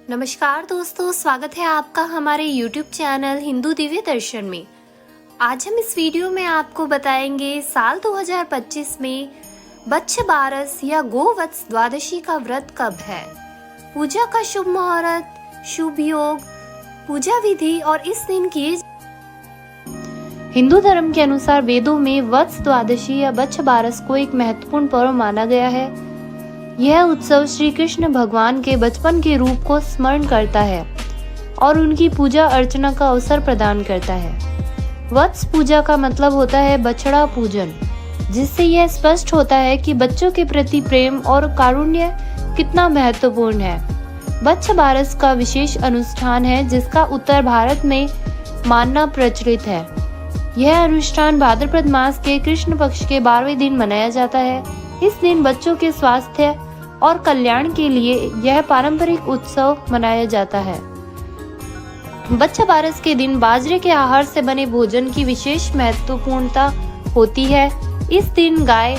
नमस्कार दोस्तों, स्वागत है आपका हमारे YouTube चैनल हिंदू दिव्य दर्शन में। आज हम इस वीडियो में आपको बताएंगे साल 2025 में बच्छ बारस या गोवत्स द्वादशी का व्रत कब है, पूजा का शुभ मुहूर्त, शुभ योग, पूजा विधि और इस दिन किए। हिंदू धर्म के अनुसार वेदों में वत्स द्वादशी या बच्छ बारस को एक महत्वपूर्ण पर्व माना गया है। यह उत्सव श्री कृष्ण भगवान के बचपन के रूप को स्मरण करता है और उनकी पूजा अर्चना का अवसर प्रदान करता है। वत्स पूजा का मतलब होता है बछड़ा पूजन, जिससे यह स्पष्ट होता है कि बच्चों के प्रति प्रेम और कारुण्य कितना महत्वपूर्ण है। बच्छ बारस का विशेष अनुष्ठान है जिसका उत्तर भारत में मानना प्रचलित है। यह अनुष्ठान भाद्रपद मास के कृष्ण पक्ष के 12वें दिन मनाया जाता है। इस दिन बच्चों के स्वास्थ्य और कल्याण के लिए यह पारंपरिक उत्सव मनाया जाता है। बच्छ बारस के दिन बाजरे के आहार से बने भोजन की विशेष महत्वपूर्णता होती है। इस दिन गाय,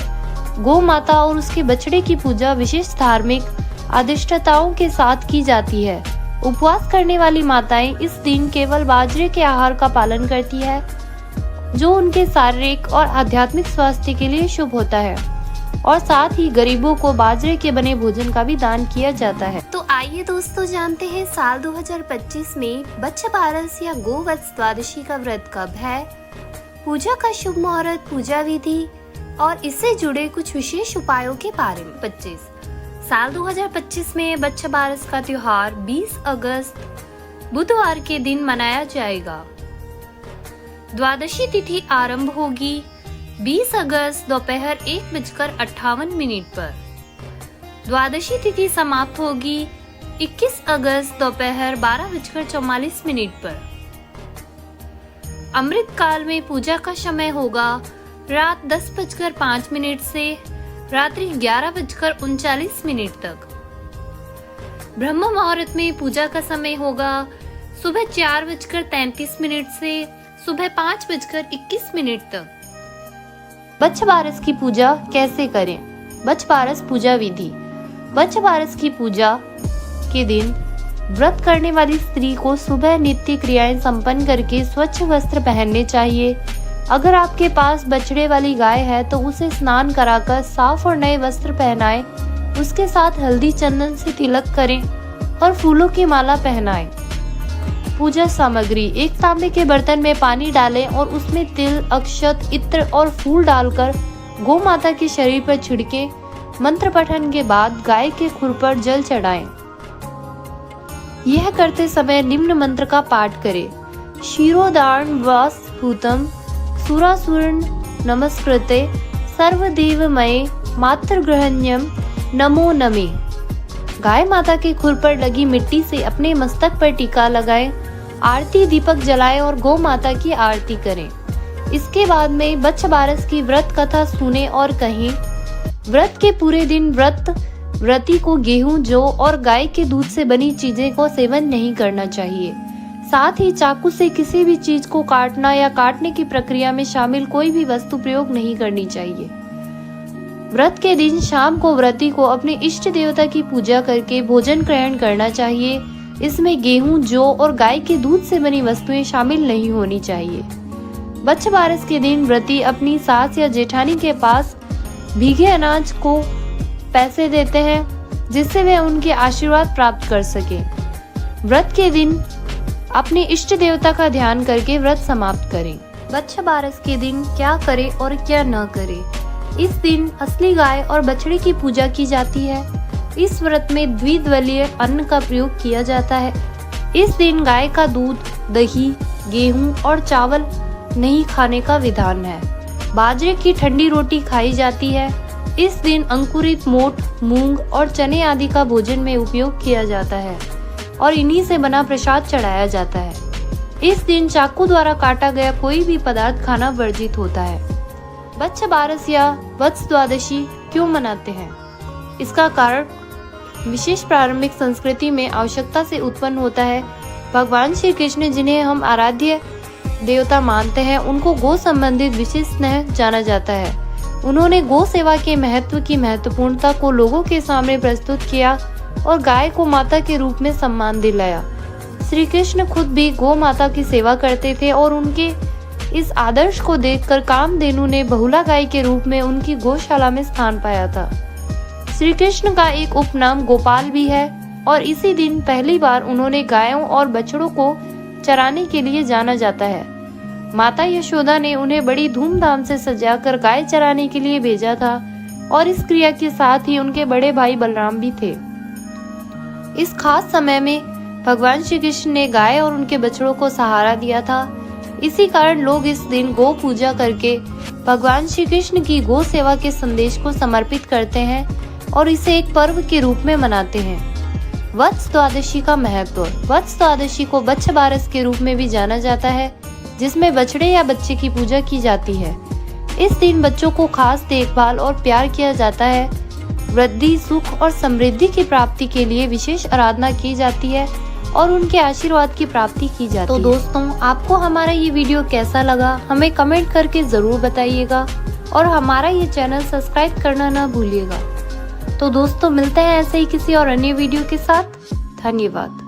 गौ माता और उसके बछड़े की पूजा विशेष धार्मिक अधिष्ठाताओं के साथ की जाती है। उपवास करने वाली माताएं इस दिन केवल बाजरे के आहार का पालन करती है, जो उनके शारीरिक और आध्यात्मिक स्वास्थ्य के लिए शुभ होता है, और साथ ही गरीबों को बाजरे के बने भोजन का भी दान किया जाता है। तो आइए दोस्तों जानते हैं साल 2025 में बच्छ बारस या गोवत्स द्वादशी का व्रत कब है, पूजा का शुभ मुहूर्त, पूजा विधि और इससे जुड़े कुछ विशेष उपायों के बारे में। 25 साल 2025 में बच्छ बारस का त्योहार 20 अगस्त बुधवार के दिन मनाया जाएगा। द्वादशी तिथि आरंभ होगी 20 अगस्त दोपहर 1:58 पर। द्वादशी तिथि समाप्त होगी 21 अगस्त दोपहर 12:44 पर। अमृत काल में पूजा का समय होगा रात 10:05 से रात्रि 11:39 तक। ब्रह्म मुहूर्त में पूजा का समय होगा सुबह 4:33 से सुबह 5:21 तक। बच्छ बारस की पूजा कैसे करें? बच्छ बारस पूजा विधि। बच्छ बारस की पूजा के दिन व्रत करने वाली स्त्री को सुबह नित्य क्रियाएं संपन्न करके स्वच्छ वस्त्र पहनने चाहिए। अगर आपके पास बछड़े वाली गाय है तो उसे स्नान कराकर साफ और नए वस्त्र पहनाएं। उसके साथ हल्दी चंदन से तिलक करें और फूलों की माला पहनाएं। पूजा सामग्री: एक तांबे के बर्तन में पानी डालें और उसमें तिल, अक्षत, इत्र और फूल डालकर गौ माता के शरीर पर छिड़कें। मंत्र पठन के बाद गाय के खुर पर जल चढ़ाएं। यह करते समय निम्न मंत्र का पाठ करें: क्षीरोदार्ण वास भूतम सुरासुरन नमस्कृते सर्वदेवमये मातृग्रहण्यम नमो नमे। गाय माता के खुर पर लगी मिट्टी से अपने मस्तक पर टीका लगाएं, आरती दीपक जलाएं और गौ माता की आरती करें। इसके बाद में बच्छ बारस की व्रत कथा सुने और कहें। व्रत के पूरे दिन व्रती को गेहूं, जौ और गाय के दूध से बनी चीजें को सेवन नहीं करना चाहिए। साथ ही चाकू से किसी भी चीज को काटना या काटने की प्रक्रिया में शामिल कोई भी वस्तु प्रयोग नहीं करनी चाहिए। व्रत के दिन शाम को व्रती को अपने इष्ट देवता की पूजा करके भोजन ग्रहण करना चाहिए। इसमें गेहूं, जौ और गाय के दूध से बनी वस्तुएं शामिल नहीं होनी चाहिए। बच्छ बारस के दिन व्रती अपनी सास या जेठानी के पास भीगे अनाज को पैसे देते हैं, जिससे वे उनके आशीर्वाद प्राप्त कर सके। व्रत के दिन अपने इष्ट देवता का ध्यान करके व्रत समाप्त करें। बच्छ बारस के दिन क्या करें और क्या न करें? इस दिन असली गाय और बछड़े की पूजा की जाती है। इस व्रत में द्विदलीय अन्न का प्रयोग किया जाता है। इस दिन गाय का दूध, दही, गेहूं और चावल नहीं खाने का विधान है। बाजरे की ठंडी रोटी खाई जाती है। इस दिन अंकुरित मोठ, मूंग और चने आदि का भोजन में उपयोग किया जाता है और इन्हीं से बना प्रसाद चढ़ाया जाता है। इस दिन चाकू द्वारा काटा गया कोई भी पदार्थ खाना वर्जित होता है। बच्छ बारस या वत्स द्वादशी क्यों मनाते हैं? इसका कारण विशेष प्रारंभिक संस्कृति में आवश्यकता से उत्पन्न होता है। भगवान श्री कृष्ण, जिन्हें हम आराध्य देवता मानते हैं, उनको गो संबंधित विशेष स्नेह जाना जाता है। उन्होंने गो सेवा के महत्व की महत्वपूर्णता को लोगों के सामने प्रस्तुत किया और गाय को माता के रूप में सम्मान दिलाया। श्री कृष्ण खुद भी गौ माता की सेवा करते थे और उनके इस आदर्श को देखकर कामधेनु ने बहुला गाय के रूप में उनकी गौशाला में स्थान पाया था। श्री कृष्ण का एक उपनाम गोपाल भी है और इसी दिन पहली बार उन्होंने गायों और बछड़ों को चराने के लिए जाना जाता है। माता यशोदा ने उन्हें बड़ी धूमधाम से सजाकर गाय चराने के लिए भेजा था और इस क्रिया के साथ ही उनके बड़े भाई बलराम भी थे। इस खास समय में भगवान श्री कृष्ण ने गाय और उनके बछड़ों को सहारा दिया था। इसी कारण लोग इस दिन गौ पूजा करके भगवान श्री कृष्ण की गौ सेवा के संदेश को समर्पित करते हैं और इसे एक पर्व के रूप में मनाते हैं। वत्स द्वादशी का महत्व। वत्स द्वादशी को बच्छ बारस के रूप में भी जाना जाता है, जिसमें बछड़े या बच्चे की पूजा की जाती है। इस दिन बच्चों को खास देखभाल और प्यार किया जाता है। वृद्धि, सुख और समृद्धि की प्राप्ति के लिए विशेष आराधना की जाती है और उनके आशीर्वाद की प्राप्ति की जाती है। तो दोस्तों, आपको हमारा ये वीडियो कैसा लगा हमें कमेंट करके जरूर बताइएगा और हमारा ये चैनल सब्सक्राइब करना ना भूलिएगा। तो दोस्तों, मिलते हैं ऐसे ही किसी और अन्य वीडियो के साथ। धन्यवाद।